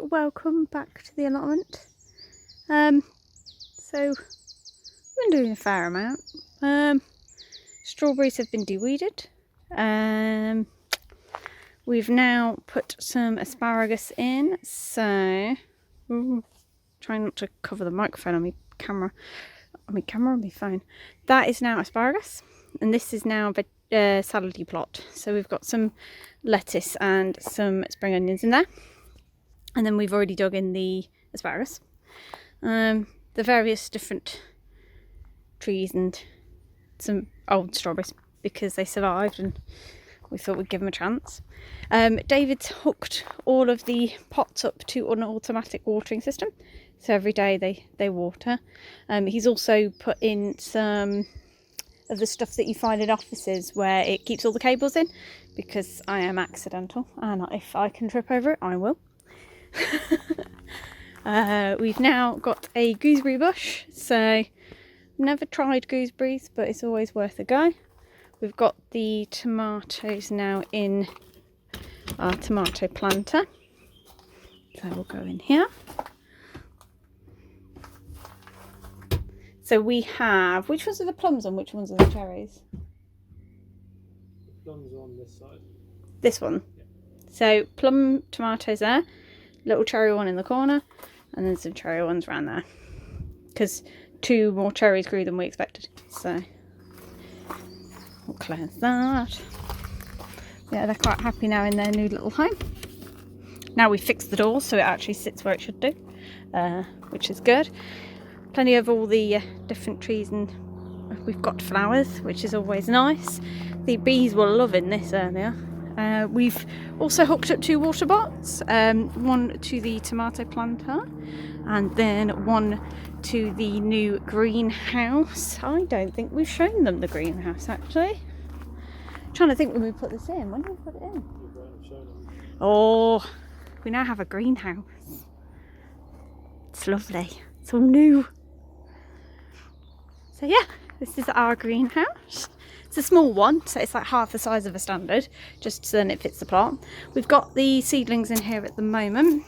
welcome back to the allotment. So we've been doing a fair amount. Strawberries have been de-weeded. We've now put some asparagus in, so trying not to cover the microphone on my camera. On my phone. That is now asparagus, and this is now salady plot. So we've got some lettuce and some spring onions in there, and then we've already dug in the asparagus. The various different trees and some old strawberries, because they survived and we thought we'd give them a chance. David's hooked all of the pots up to an automatic watering system, so every day they water. He's also put in some of the stuff that you find in offices where it keeps all the cables in, because I am accidental and if I can trip over it I will. We've now got a gooseberry bush, so never tried gooseberries but it's always worth a go. We've got the tomatoes now in our tomato planter, so we'll go in here. So we have, which ones are the plums and which ones are the cherries? The plums are on this side. This one? Yeah. So plum tomatoes there, little cherry one in the corner, and then some cherry ones around there. Because 2 more cherries grew than we expected. So we'll cleanse that. Yeah, they're quite happy now in their new little home. Now we've fixed the door so it actually sits where it should do, which is good. Plenty of all the different trees, and we've got flowers, which is always nice. The bees were loving this earlier. We've also hooked up 2 water bots, one to the tomato planter and then one to the new greenhouse. I don't think we've shown them the greenhouse actually. I'm trying to think when we put this in. When did we put it in? Oh, we now have a greenhouse. It's lovely. It's all new. So yeah, this is our greenhouse. It's a small one, so it's like half the size of a standard, just so then it fits the plot. We've got the seedlings in here at the moment.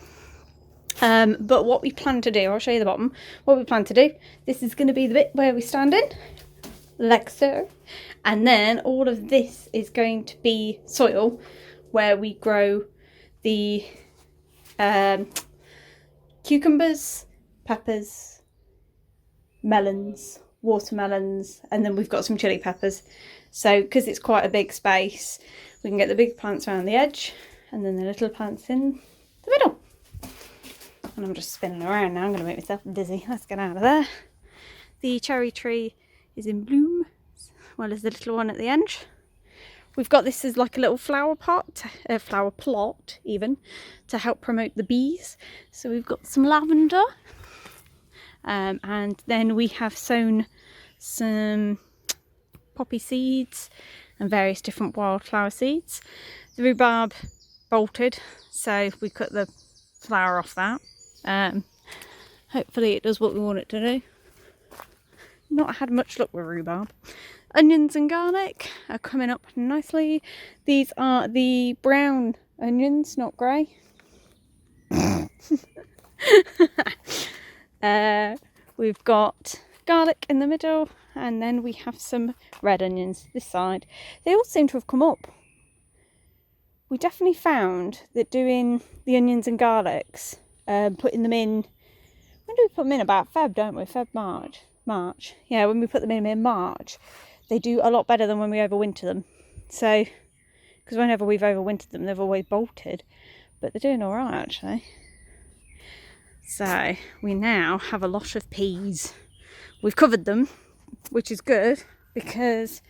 But what we plan to do, I'll show you the bottom. What we plan to do, this is going to be the bit where we stand in, like so. And then all of this is going to be soil where we grow the cucumbers, peppers, melons, watermelons, and then we've got some chili peppers. So because it's quite a big space, we can get the big plants around the edge and then the little plants in the middle. And I'm just spinning around now, I'm going to make myself dizzy. Let's get out of there. The cherry tree is in bloom, as well as the little one at the end. We've got this as like a little flower pot, a flower plot even, to help promote the bees. So we've got some lavender. And then we have sown some poppy seeds and various different wildflower seeds. The rhubarb bolted, so we cut the flower off that. Hopefully it does what we want it to do. Not had much luck with rhubarb. Onions and garlic are coming up nicely. These are the brown onions, not grey. We've got garlic in the middle, and then we have some red onions this side. They all seem to have come up. We definitely found that doing the onions and garlics, putting them in, when do we put them in? About Feb, don't we? Feb, March. Yeah, when we put them in March, they do a lot better than when we overwinter them. So, because whenever we've overwintered them, they've always bolted, but they're doing all right actually. So we now have a lot of peas. We've covered them, which is good, because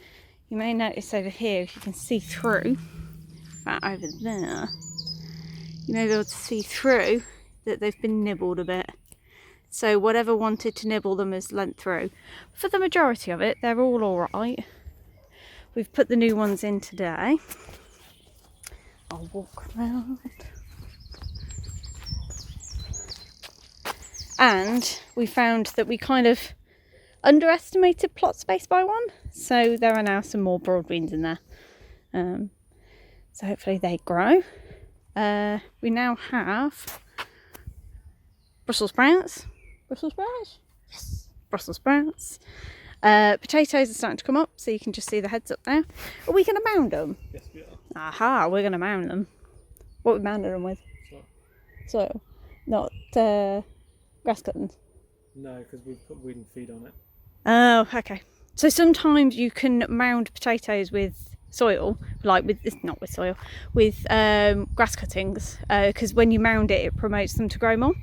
you may notice over here, if you can see through, right over there, you may be able to see through that they've been nibbled a bit. So whatever wanted to nibble them has lent through. For the majority of it, they're all alright. We've put the new ones in today. I'll walk around. And we found that we kind of underestimated plot space by 1. So there are now some more broad beans in there. So hopefully they grow. We now have Brussels sprouts. Brussels sprouts? Yes. Brussels sprouts. Potatoes are starting to come up, so you can just see the heads up there. Are we going to mound them? Yes, we are. Aha, we're going to mound them. What are we mounding them with? Soil. Not grass cuttings? No, because we've put weed and feed on it. Oh, okay. So sometimes you can mound potatoes with soil, like with not with soil, with grass cuttings, because when you mound it, it promotes them to grow more.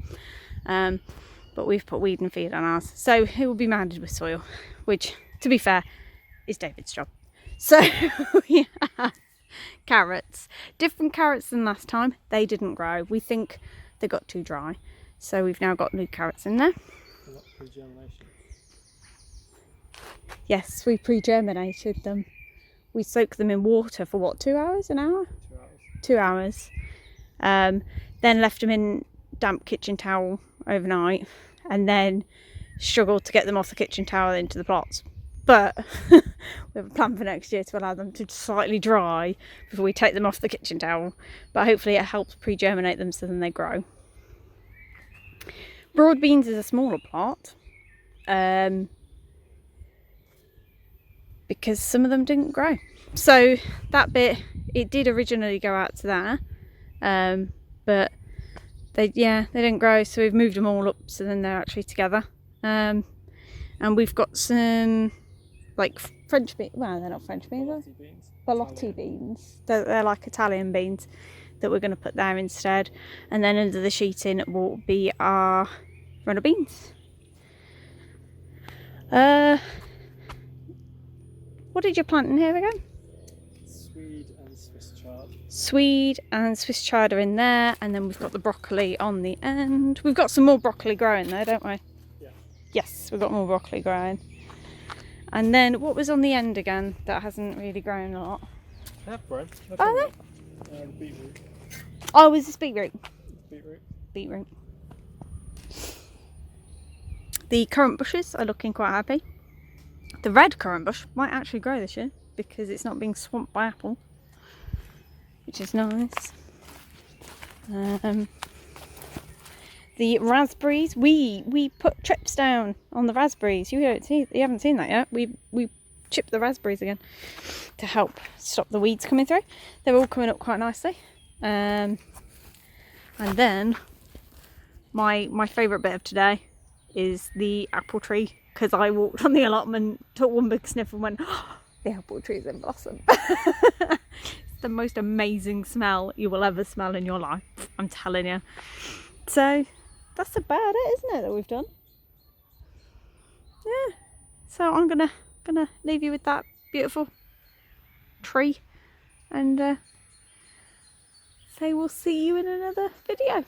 But we've put weed and feed on ours, so it will be mounded with soil, which, to be fair, is David's job. So we have carrots, different carrots than last time. They didn't grow. We think they got too dry, so we've now got new carrots in there. Pre-germination. Yes, we pre-germinated them. We soaked them in water for what, 2 hours, an hour? 2 2 hours. 2 hours. Then left them in damp kitchen towel overnight, and then struggled to get them off the kitchen towel into the plots. But we have a plan for next year to allow them to slightly dry before we take them off the kitchen towel. But hopefully it helps pre-germinate them so then they grow. Broad beans is a smaller plot. Because some of them didn't grow. So that bit, it did originally go out to there, but they didn't grow, so we've moved them all up so then they're actually together. And we've got some like French beans, well they're not French beans, Ballotti beans. They're like Italian beans that we're going to put there instead. And then under the sheeting will be our runner beans. What did you plant in here again? Swede and Swiss chard. Swede and Swiss chard are in there, and then we've got the broccoli on the end. We've got some more broccoli growing there, don't we? Yeah. Yes, we've got more broccoli growing. And then what was on the end again that hasn't really grown a lot? They have grown. Oh, the beetroot. oh, was this beetroot? Beetroot. Beetroot. The currant bushes are looking quite happy. The red currant bush might actually grow this year because it's not being swamped by apple, which is nice. The raspberries, we put chips down on the raspberries. You haven't seen that yet. We chipped the raspberries again to help stop the weeds coming through. They're all coming up quite nicely. And then my favourite bit of today is the apple tree, because I walked on the allotment, took one big sniff and went, oh, the apple tree's in blossom. It's the most amazing smell you will ever smell in your life, I'm telling you. So that's about it, isn't it, that we've done? Yeah. So I'm gonna leave you with that beautiful tree and say we'll see you in another video.